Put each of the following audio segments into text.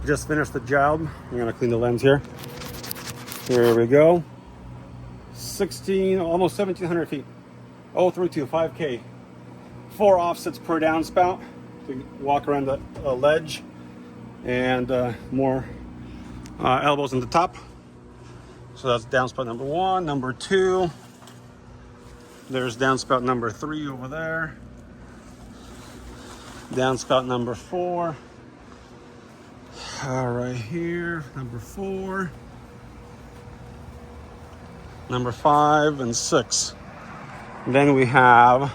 Just finished the job. I'm gonna clean the lens here. Here we go. 16, almost 1,700 feet. 032, 5K. 4 offsets per downspout to walk around the ledge, and more elbows in the top. So that's downspout number 1. Number 2, there's downspout number 3 over there. Downspout number 4. Right here, number 4. Number 5 and 6. Then we have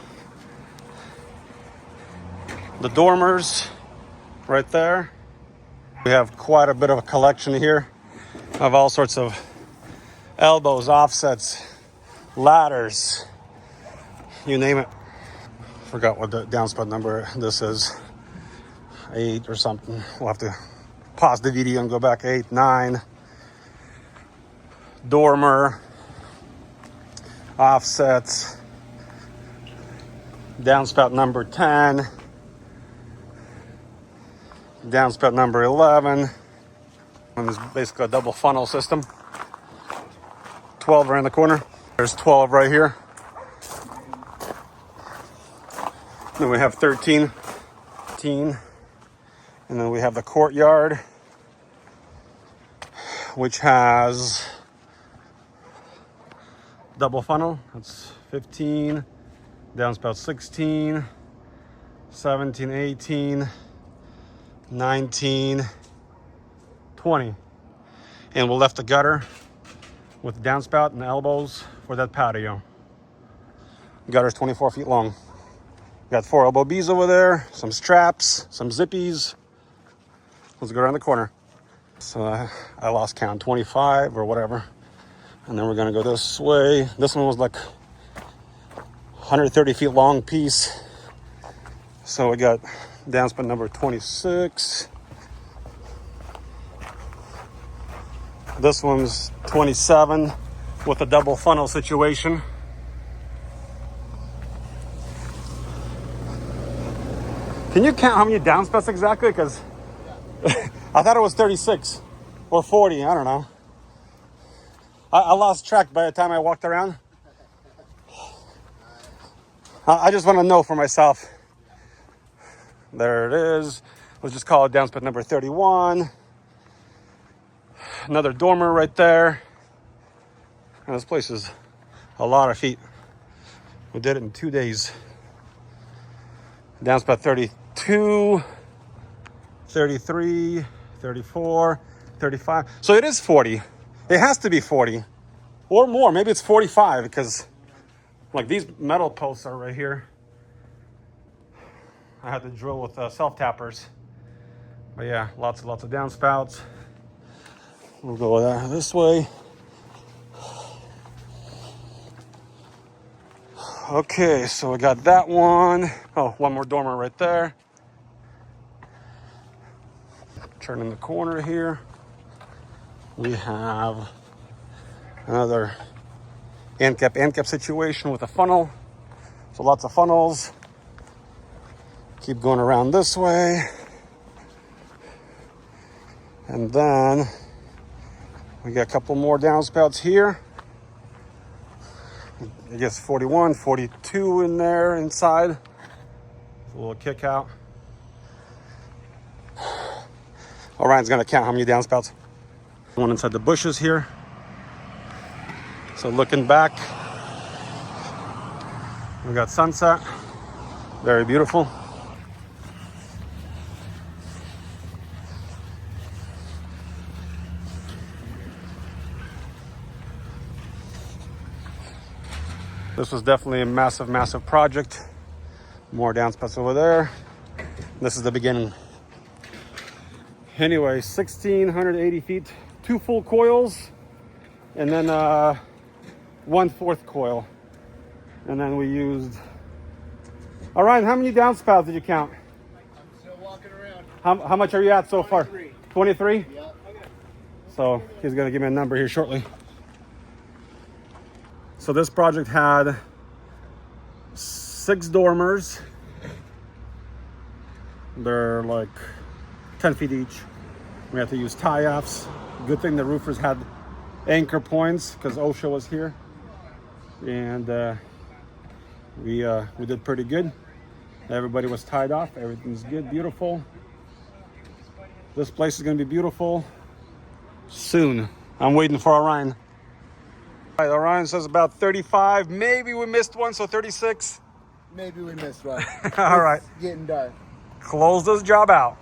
the dormers right there. We have quite a bit of a collection here of all sorts of elbows, offsets, ladders, you name it. Forgot what the downspout number this is. 8 or something. We'll have to pause the video and go back. 8, 9. Dormer, offsets, downspout number 10, downspout number 11, and this is basically a double funnel system. 12 right in the corner. There's 12 right here. Then we have 13, and then we have the courtyard, which has double funnel. That's 15, downspout 16, 17, 18, 19, 20. And we'll left the gutter with downspout and elbows for that patio. The gutter's 24 feet long. Got 4 elbow B's over there, some straps, some zippies. Let's go around the corner. So I lost count, 25 or whatever. And then we're gonna go this way. This one was like 130 feet long piece. So we got downspout number 26. This one's 27 with a double funnel situation. Can you count how many downspouts exactly? Because I thought it was 36 or 40, I don't know. I lost track by the time I walked around. I just want to know for myself. There it is. Let's just call it downspout number 31. Another dormer right there. And this place is a lot of feet. We did it in 2 days. Downspout 32, 33, 34, 35. So it is 40. It has to be 40 or more. Maybe it's 45 because like these metal posts are right here. I had to drill with self-tappers. But yeah, lots of downspouts. We'll go this way. Okay, so we got that one. Oh, one more dormer right there. Turning the corner here. We have another end cap situation with a funnel. So lots of funnels. Keep going around this way. And then we got a couple more downspouts here. I guess 41, 42 in there inside. A little kick out. Orion's gonna count how many downspouts. One inside the bushes here. So looking back, we got sunset. Very beautiful. This was definitely a massive project. More downspouts over there. This is the beginning. Anyway, 1,680 feet, 2 full coils, and then 1/4 coil. And then we used... All right, how many downspouts did you count? I'm still walking around. How much are you at so far? 23? Yeah. So he's gonna give me a number here shortly. So this project had 6 dormers. They're like 10 feet each. We have to use tie-offs. Good thing the roofers had anchor points because OSHA was here. And we did pretty good. Everybody was tied off. Everything's good, beautiful. This place is gonna be beautiful soon. I'm waiting for Orion. All right, Orion says about 35. Maybe we missed one, so 36. Maybe we missed one. All right. It's getting dark. Close this job out.